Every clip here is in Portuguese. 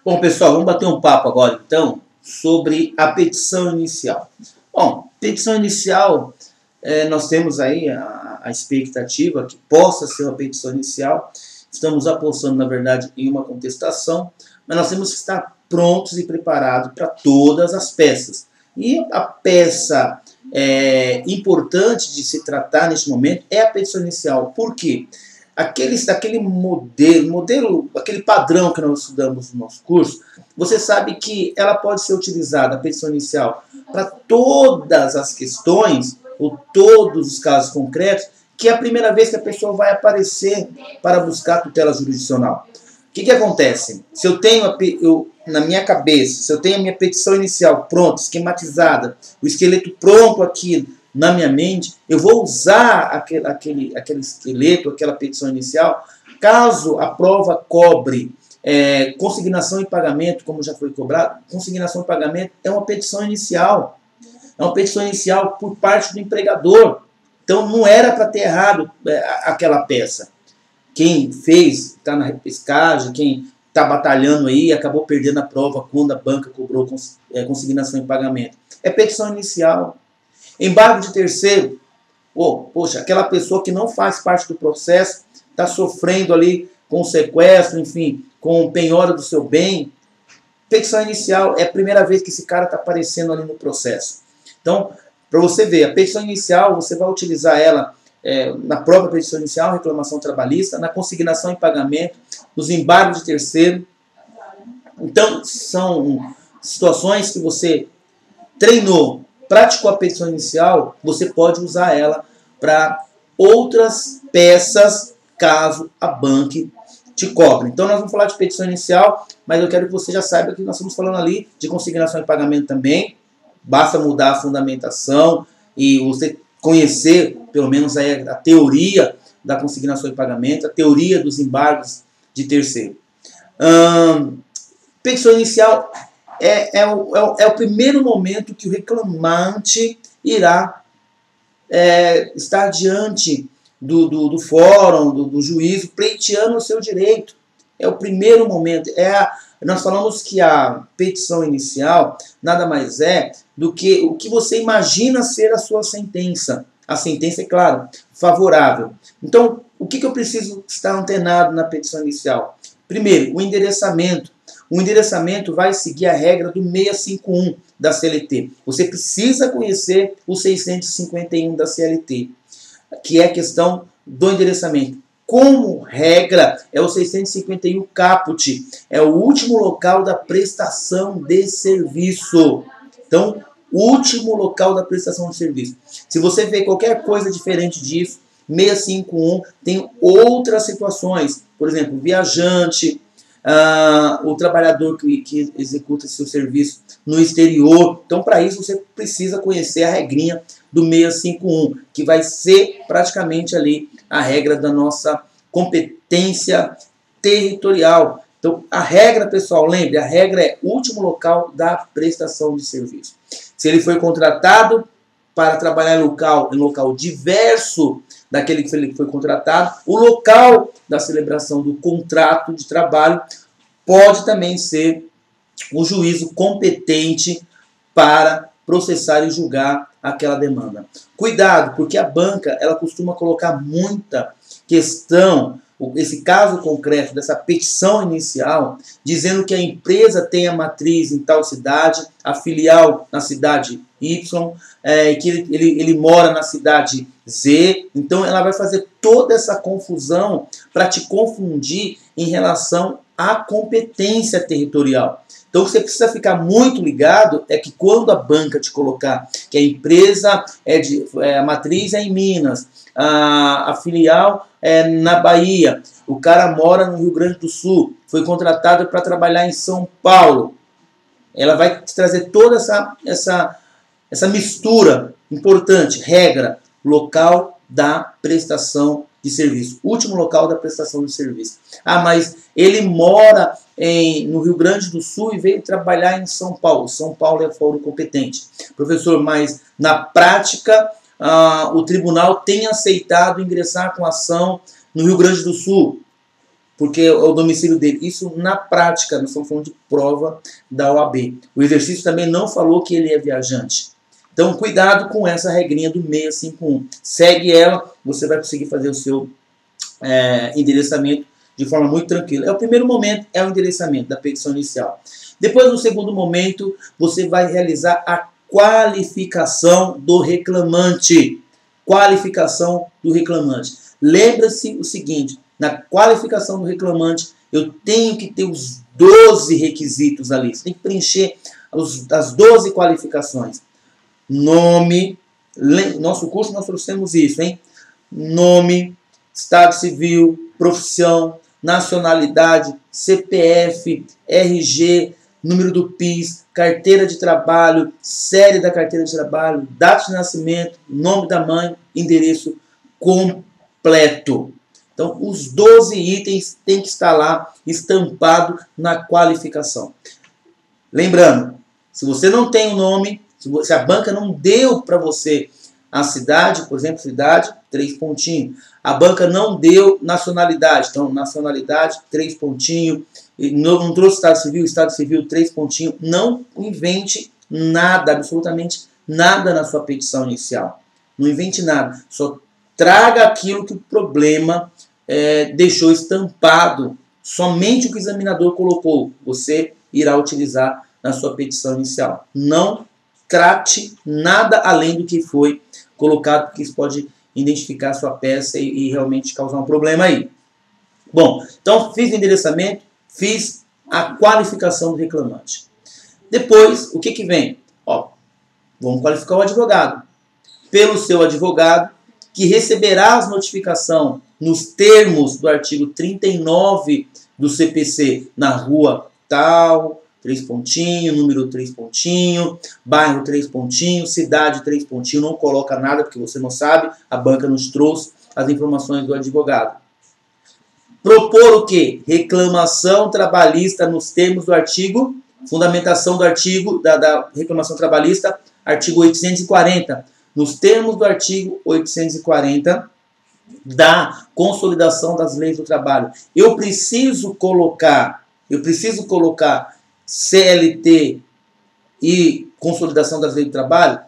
Bom, pessoal, vamos bater um papo agora, então, sobre a petição inicial. Bom, petição inicial, nós temos aí a expectativa que possa ser uma petição inicial. Estamos apostando, na verdade, em uma contestação, mas nós temos que estar prontos e preparados para todas as peças. E a peça importante de se tratar neste momento é a petição inicial. Por quê? Aquele modelo, aquele padrão que nós estudamos no nosso curso, você sabe que ela pode ser utilizada, a petição inicial, para todas as questões, ou todos os casos concretos, que é a primeira vez que a pessoa vai aparecer para buscar tutela jurisdicional. O que acontece? Se eu tenho, na minha cabeça, se eu tenho a minha petição inicial pronta, esquematizada, o esqueleto pronto aqui, na minha mente, eu vou usar aquele esqueleto, aquela petição inicial, caso a prova cobre consignação e pagamento, como já foi cobrado. Consignação e pagamento é uma petição inicial. É uma petição inicial por parte do empregador. Então não era para ter errado aquela peça. Quem fez, está na repescagem, quem está batalhando aí, acabou perdendo a prova quando a banca cobrou consignação e pagamento. É petição inicial. Embargo de terceiro, poxa, aquela pessoa que não faz parte do processo, está sofrendo ali com sequestro, enfim, com penhora do seu bem. Petição inicial é a primeira vez que esse cara está aparecendo ali no processo. Então, para você ver, a petição inicial, você vai utilizar ela na própria petição inicial, reclamação trabalhista, na consignação e pagamento, nos embargos de terceiro. Então, são situações que você treinou, praticou a petição inicial, você pode usar ela para outras peças, caso a banca te cobre. Então nós vamos falar de petição inicial, mas eu quero que você já saiba que nós estamos falando ali de consignação e pagamento também. Basta mudar a fundamentação e você conhecer, pelo menos, aí a teoria da consignação e pagamento, a teoria dos embargos de terceiro. Petição inicial é o primeiro momento que o reclamante irá estar diante do fórum, do juízo, pleiteando o seu direito. É o primeiro momento. Nós falamos que a petição inicial nada mais é do que o que você imagina ser a sua sentença. A sentença, é claro, favorável. Então, o que eu preciso estar antenado na petição inicial? Primeiro, o endereçamento. O endereçamento vai seguir a regra do 651 da CLT. Você precisa conhecer o 651 da CLT, que é a questão do endereçamento. Como regra, é o 651 caput, é o último local da prestação de serviço. Então, último local da prestação de serviço. Se você vê qualquer coisa diferente disso, 651 tem outras situações. Por exemplo, viajante, o trabalhador que executa seu serviço no exterior. Então, para isso, você precisa conhecer a regrinha do 651, que vai ser praticamente ali a regra da nossa competência territorial. Então, a regra, pessoal, lembre, a regra é o último local da prestação de serviço. Se ele foi contratado para trabalhar em local diverso daquele que ele foi contratado, o local da celebração do contrato de trabalho pode também ser o juízo competente para processar e julgar aquela demanda. Cuidado, porque a banca ela costuma colocar muita questão, esse caso concreto dessa petição inicial, dizendo que a empresa tem a matriz em tal cidade, a filial na cidade Y, que ele mora na cidade Z. Então ela vai fazer toda essa confusão para te confundir em relação à competência territorial. Então você precisa ficar muito ligado que quando a banca te colocar que a empresa a matriz é em Minas, a filial é na Bahia, o cara mora no Rio Grande do Sul, foi contratado para trabalhar em São Paulo, ela vai te trazer toda essa mistura importante, regra, local da prestação de serviço, último local da prestação de serviço. Mas ele mora no Rio Grande do Sul e veio trabalhar em São Paulo. São Paulo é fórum competente. Professor, mas na prática o tribunal tem aceitado ingressar com ação no Rio Grande do Sul. porque é o domicílio dele. Isso na prática, nós estamos falando de prova da OAB. O exercício também não falou que ele é viajante. Então, cuidado com essa regrinha do 651. Segue ela, você vai conseguir fazer o seu endereçamento de forma muito tranquila. O primeiro momento é o endereçamento da petição inicial. Depois, no segundo momento, você vai realizar a qualificação do reclamante. Qualificação do reclamante. Lembra-se o seguinte, na qualificação do reclamante, eu tenho que ter os 12 requisitos ali. Você tem que preencher as 12 qualificações. Nome, nosso curso nós trouxemos isso, hein? Nome, estado civil, profissão, nacionalidade, CPF, RG, número do PIS, carteira de trabalho, série da carteira de trabalho, data de nascimento, nome da mãe, endereço completo. Então, os 12 itens têm que estar lá estampado na qualificação. Lembrando, se você não tem o nome, se a banca não deu para você a cidade, por exemplo, cidade, 3 pontinhos. A banca não deu nacionalidade, então nacionalidade, 3 pontinhos. Não trouxe estado civil, 3 pontinhos. Não invente nada, absolutamente nada na sua petição inicial. Não invente nada. Só traga aquilo que o problema deixou estampado. Somente o que o examinador colocou, você irá utilizar na sua petição inicial. Não trate nada além do que foi colocado, porque isso pode identificar a sua peça e realmente causar um problema aí. Bom, então fiz o endereçamento, fiz a qualificação do reclamante. Depois, o que que vem? Vamos qualificar o advogado. Pelo seu advogado, que receberá as notificações nos termos do artigo 39 do CPC, na rua tal, 3 pontinhos, número 3 pontinhos, bairro 3 pontinhos, cidade 3 pontinhos, não coloca nada porque você não sabe, a banca nos trouxe as informações do advogado. Propor o quê? Reclamação trabalhista nos termos do artigo, fundamentação do artigo da reclamação trabalhista, artigo 840, nos termos do artigo 840 da consolidação das leis do trabalho. Eu preciso colocar CLT e consolidação das leis do trabalho?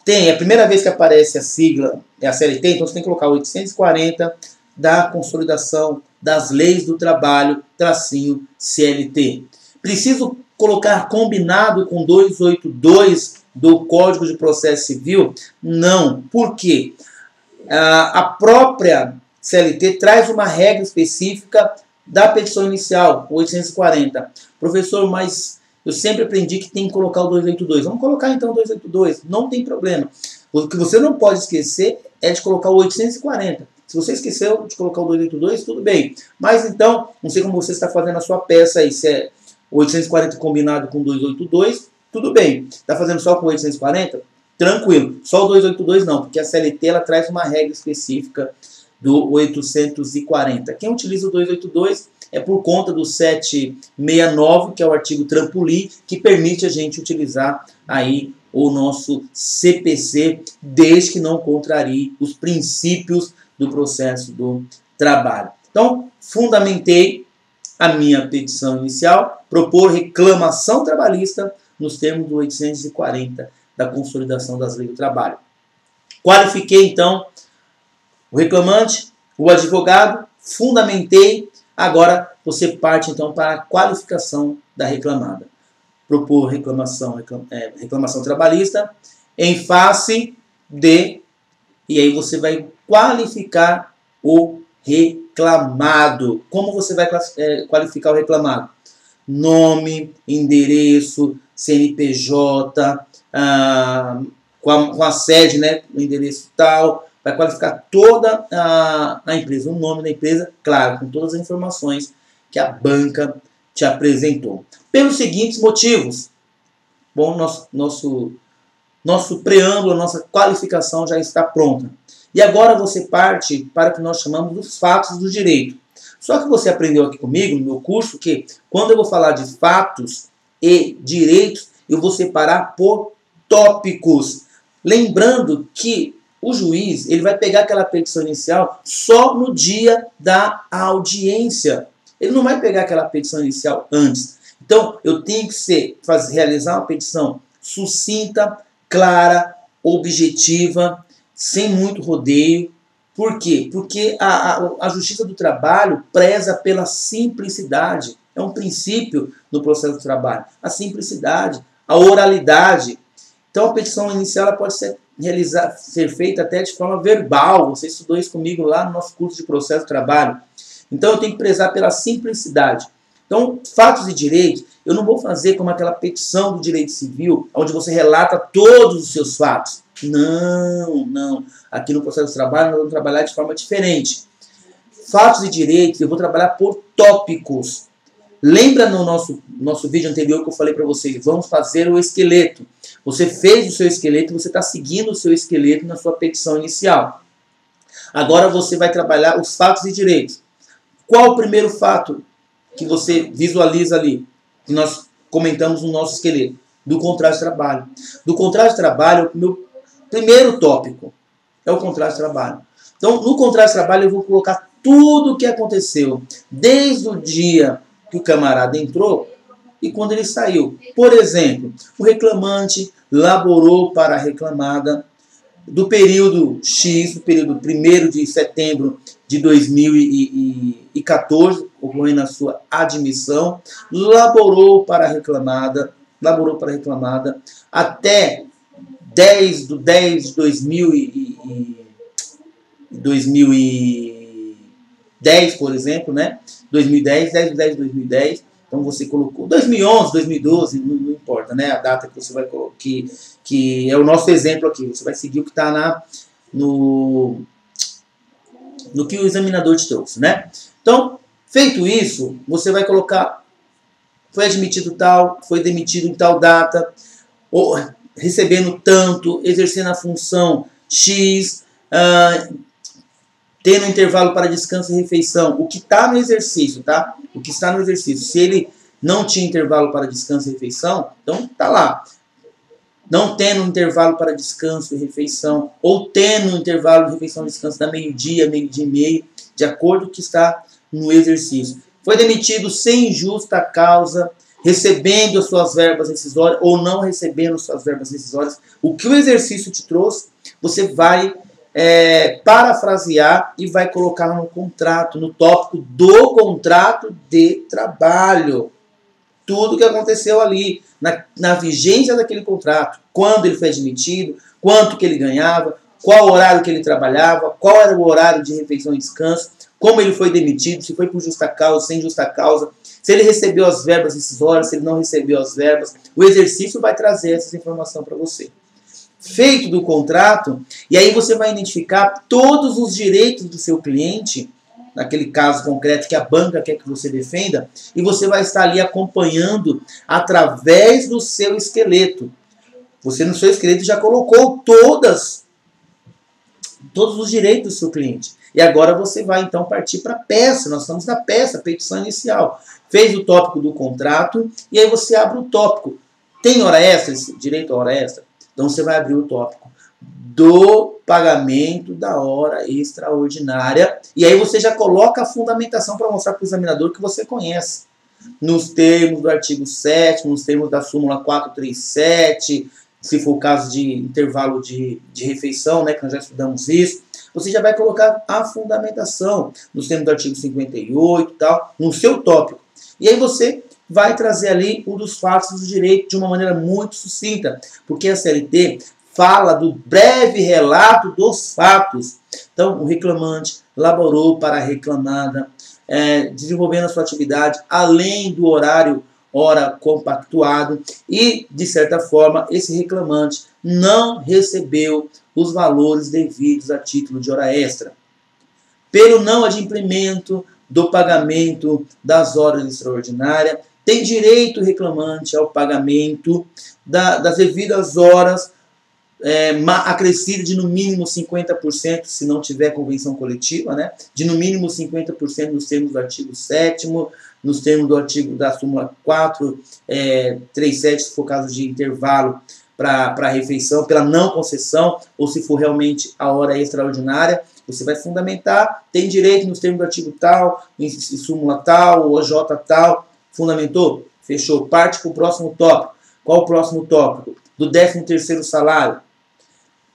Tem, é a primeira vez que aparece a sigla, é a CLT, então você tem que colocar 840 da consolidação das leis do trabalho, tracinho CLT. Preciso colocar combinado com 282 do Código de Processo Civil? Não. Por quê? A própria CLT traz uma regra específica da petição inicial, 840. Professor, mas eu sempre aprendi que tem que colocar o 282. Vamos colocar então o 282, não tem problema. O que você não pode esquecer é de colocar o 840. Se você esqueceu de colocar o 282, tudo bem. Mas então, não sei como você está fazendo a sua peça aí, se é 840 combinado com 282, tudo bem. Está fazendo só com 840? Tranquilo. Só o 282 não, porque a CLT ela traz uma regra específica do 840. Quem utiliza o 282 é por conta do 769, que é o artigo trampolim, que permite a gente utilizar aí o nosso CPC, desde que não contrarie os princípios do processo do trabalho. Então, fundamentei a minha petição inicial, propor reclamação trabalhista nos termos do 840 da consolidação das leis do trabalho. Qualifiquei, então, o reclamante, o advogado, fundamentei. Agora você parte então para a qualificação da reclamada. Propor reclamação trabalhista em face de, e aí você vai qualificar o reclamado. Como você vai qualificar o reclamado? Nome, endereço, CNPJ, com a sede, né, o endereço tal. Vai qualificar toda a empresa, o nome da empresa, claro, com todas as informações que a banca te apresentou. Pelos seguintes motivos. Bom, nosso preâmbulo, nossa qualificação já está pronta. E agora você parte para o que nós chamamos dos fatos do direito. Só que você aprendeu aqui comigo, no meu curso, que quando eu vou falar de fatos e direitos, eu vou separar por tópicos. Lembrando que o juiz ele vai pegar aquela petição inicial só no dia da audiência. Ele não vai pegar aquela petição inicial antes. Então, eu tenho que realizar uma petição sucinta, clara, objetiva, sem muito rodeio. Por quê? Porque a Justiça do Trabalho preza pela simplicidade. É um princípio no processo do trabalho. A simplicidade, a oralidade. Então, a petição inicial ela pode ser feita até de forma verbal. Você estudou isso comigo lá no nosso curso de processo do trabalho. Então, eu tenho que prezar pela simplicidade. Então, fatos e direitos, eu não vou fazer como aquela petição do direito civil, onde você relata todos os seus fatos. Não. Aqui no processo do trabalho, nós vamos trabalhar de forma diferente. Fatos e direitos, eu vou trabalhar por tópicos. Lembra no nosso vídeo anterior que eu falei para vocês, vamos fazer o esqueleto. Você fez o seu esqueleto, você está seguindo o seu esqueleto na sua petição inicial. Agora você vai trabalhar os fatos e direitos. Qual o primeiro fato que você visualiza ali, que nós comentamos no nosso esqueleto? Do contrato de trabalho. Do contrato de trabalho, o meu primeiro tópico é o contrato de trabalho. Então, no contrato de trabalho, eu vou colocar tudo o que aconteceu, desde o dia que o camarada entrou e quando ele saiu. Por exemplo, o reclamante laborou para a reclamada do período X, do período 1º de setembro de 2014, ocorrendo a sua admissão, laborou para a reclamada até 10 de 10 de 2010, por exemplo, né? 10 de 10 de 2010. Então você colocou 2011, 2012, não importa, né? A data que você vai colocar, que é o nosso exemplo aqui. Você vai seguir o que está no que o examinador te trouxe, né? Então, feito isso, você vai colocar: foi admitido tal, foi demitido em tal data, ou recebendo tanto, exercendo a função X, tendo intervalo para descanso e refeição. O que está no exercício, tá? O que está no exercício. Se ele não tinha intervalo para descanso e refeição, então tá lá. Não tendo intervalo para descanso e refeição, ou tendo intervalo de refeição e descanso da meio-dia, meio-dia e meio, de acordo com o que está no exercício. Foi demitido sem justa causa, recebendo as suas verbas rescisórias ou não recebendo suas verbas rescisórias. O que o exercício te trouxe, você vai parafrasear e vai colocar no contrato, no tópico do contrato de trabalho. Tudo o que aconteceu ali, na vigência daquele contrato, quando ele foi admitido, quanto que ele ganhava, qual horário que ele trabalhava, qual era o horário de refeição e descanso, como ele foi demitido, se foi por justa causa, sem justa causa, se ele recebeu as verbas rescisórias, se ele não recebeu as verbas. O exercício vai trazer essa informação para você. Feito do contrato, e aí você vai identificar todos os direitos do seu cliente, naquele caso concreto que a banca quer que você defenda, e você vai estar ali acompanhando através do seu esqueleto. Você no seu esqueleto já colocou todos os direitos do seu cliente. E agora você vai então partir para a peça. Nós estamos na peça, petição inicial. Fez o tópico do contrato, e aí você abre o tópico. Tem hora extra, direito a hora extra? Então você vai abrir o tópico do pagamento da hora extraordinária. E aí você já coloca a fundamentação para mostrar para o examinador que você conhece. Nos termos do artigo 7º, nos termos da súmula 437, se for o caso de intervalo de refeição, né, que nós já estudamos isso. Você já vai colocar a fundamentação nos termos do artigo 58 e tal, no seu tópico. E aí você vai trazer ali um dos fatos do direito de uma maneira muito sucinta, porque a CLT fala do breve relato dos fatos. Então, o reclamante laborou para a reclamada, desenvolvendo a sua atividade além do horário hora compactuado e, de certa forma, esse reclamante não recebeu os valores devidos a título de hora extra. Pelo não adimplemento do pagamento das horas extraordinárias, tem direito o reclamante ao pagamento das devidas horas acrescidas de no mínimo 50%, se não tiver convenção coletiva, né? De no mínimo 50% nos termos do artigo 7º, nos termos do artigo da súmula 437, se for caso de intervalo para a refeição, pela não concessão, ou se for realmente a hora extraordinária, você vai fundamentar, tem direito nos termos do artigo tal, em súmula tal, OJ tal, fundamentou? Fechou. Parte para o próximo tópico. Qual o próximo tópico? Do 13º salário.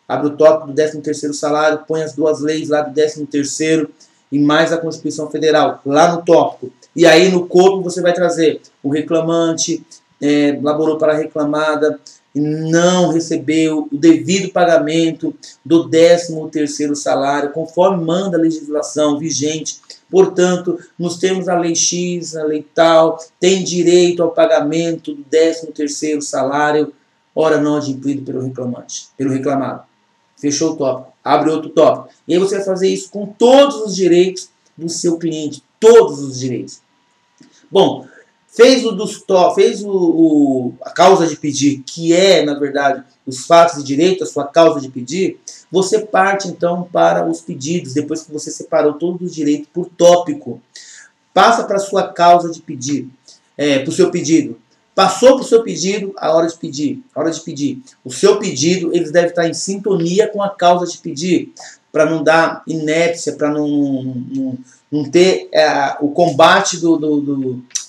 Abre o tópico do 13º salário, põe as duas leis lá do 13º e mais a Constituição Federal, lá no tópico. E aí no corpo você vai trazer o reclamante, laborou para a reclamada, e não recebeu o devido pagamento do 13º salário, conforme manda a legislação vigente. Portanto, nos termos da lei X, a lei tal, tem direito ao pagamento do 13º salário, ora não adimplido pelo reclamante, pelo reclamado. Fechou o tópico. Abre outro tópico. E aí você vai fazer isso com todos os direitos do seu cliente. Todos os direitos. Bom, fez a causa de pedir, que é, na verdade, os fatos de direito, a sua causa de pedir, você parte, então, para os pedidos, depois que você separou todos os direitos por tópico. Passa para a sua causa de pedir, para o seu pedido. Passou para o seu pedido, a hora de pedir. O seu pedido, eles devem estar em sintonia com a causa de pedir, para não dar inépcia, para não ter o combate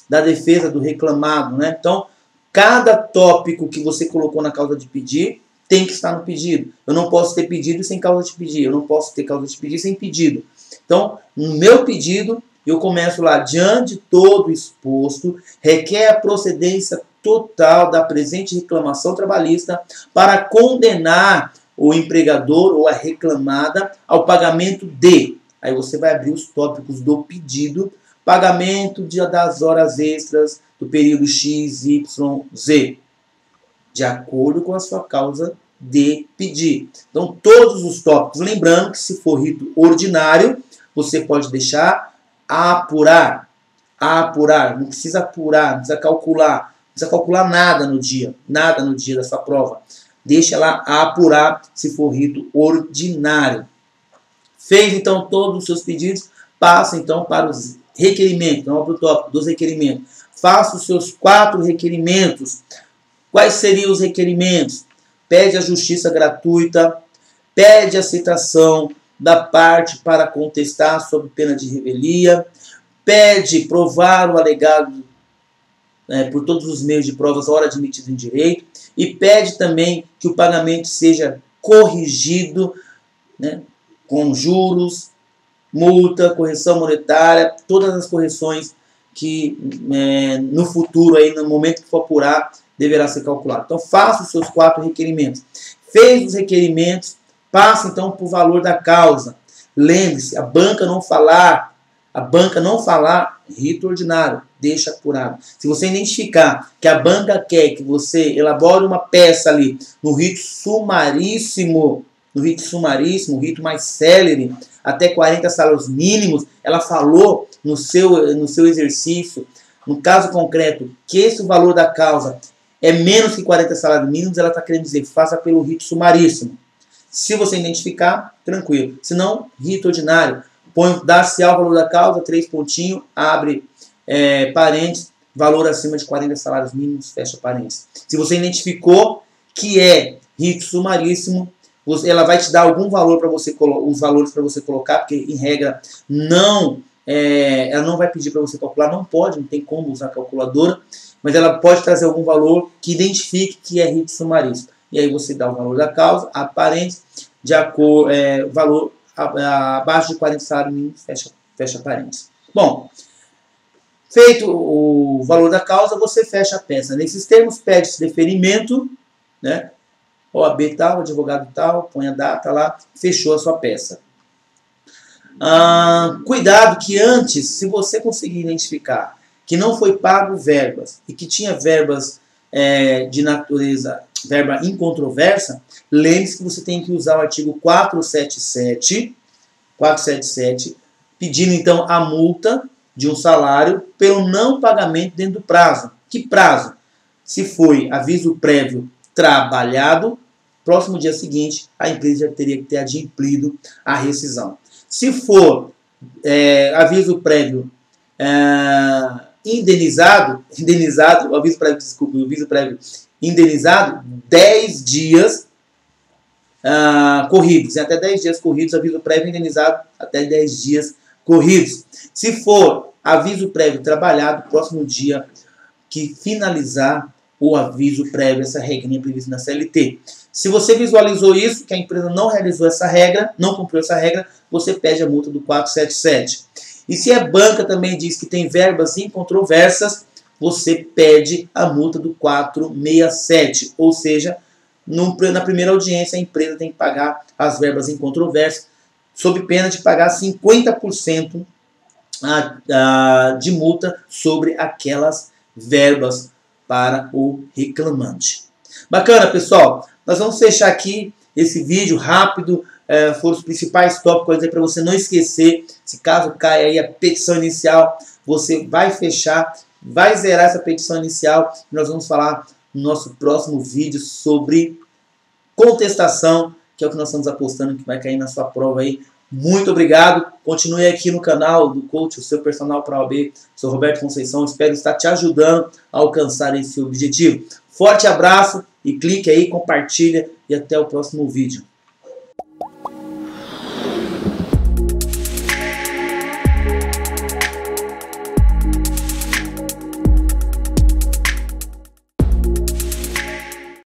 da defesa do reclamado, né? Então, cada tópico que você colocou na causa de pedir tem que estar no pedido. Eu não posso ter pedido sem causa de pedir. Eu não posso ter causa de pedir sem pedido. Então, no meu pedido, eu começo lá, diante de todo exposto, requer a procedência total da presente reclamação trabalhista para condenar o empregador ou a reclamada ao pagamento de. Aí você vai abrir os tópicos do pedido, pagamento das horas extras do período X, Y, Z, de acordo com a sua causa de pedir. Então, todos os tópicos, lembrando que se for rito ordinário, você pode deixar apurar, não precisa apurar, não precisa calcular nada no dia da sua prova. Deixa lá apurar se for rito ordinário. Fez então todos os seus pedidos, passa então para os requerimentos, não para o tópico dos requerimentos. Faça os seus 4 requerimentos. Quais seriam os requerimentos? Pede a justiça gratuita, pede a citação da parte para contestar sob pena de revelia, pede provar o alegado por todos os meios de provas, hora admitido em direito, e pede também que o pagamento seja corrigido, né, com juros, multa, correção monetária, todas as correções que no futuro, aí, no momento que for apurar, deverá ser calculado. Então, faça os seus 4 requerimentos. Fez os requerimentos, passa então para o valor da causa. Lembre-se, a banca não falar, rito ordinário, deixa apurado. Se você identificar que a banca quer que você elabore uma peça ali no rito sumaríssimo, rito mais célere, até 40 salários mínimos, ela falou no seu exercício, no caso concreto, que esse valor da causa é menos que 40 salários mínimos, ela está querendo dizer, faça pelo rito sumaríssimo. Se você identificar, tranquilo. Se não, rito ordinário. Dá-se ao valor da causa, 3 pontinhos, abre parênteses, valor acima de 40 salários mínimos, fecha parênteses. Se você identificou que é rito sumaríssimo, ela vai te dar algum valor para você, os valores para você colocar, porque em regra ela não vai pedir para você calcular, não tem como usar a calculadora, mas ela pode trazer algum valor que identifique que é rito sumaríssimo. E aí você dá o valor da causa, aparente, valor abaixo de 40 salários mínimos, fecha parênteses. Bom, feito o valor da causa, você fecha a peça. Nesses termos, pede-se deferimento, né? OAB tal, advogado tal, põe a data lá, fechou a sua peça. Cuidado que antes, se você conseguir identificar que não foi pago verbas e que tinha verbas de natureza, verba incontroversa, lembre-se que você tem que usar o artigo 477, pedindo então a multa de um salário pelo não pagamento dentro do prazo. Que prazo? Se foi aviso prévio trabalhado, próximo dia seguinte, a empresa já teria que ter adimplido a rescisão. Se for aviso prévio indenizado, o aviso prévio indenizado 10 dias corridos, até 10 dias corridos, aviso prévio indenizado até 10 dias corridos. Se for aviso prévio trabalhado, próximo dia que finalizar o aviso prévio, essa regrinha prevista na CLT. Se você visualizou isso, que a empresa não realizou essa regra, não cumpriu essa regra, você pede a multa do 477. E se a banca também diz que tem verbas incontroversas, você pede a multa do 467. Ou seja, na primeira audiência a empresa tem que pagar as verbas incontroversas, sob pena de pagar 50% de multa sobre aquelas verbas para o reclamante. Bacana, pessoal. Nós vamos fechar aqui esse vídeo rápido. Foram os principais tópicos para você não esquecer. Se caso caia aí a petição inicial, você vai fechar, vai zerar essa petição inicial. E nós vamos falar no nosso próximo vídeo sobre contestação, que é o que nós estamos apostando que vai cair na sua prova aí. Muito obrigado. Continue aqui no canal do Coach, o seu personal para a OAB. Sou Roberto Conceição. Espero estar te ajudando a alcançar esse objetivo. Forte abraço e clique aí, compartilha e até o próximo vídeo.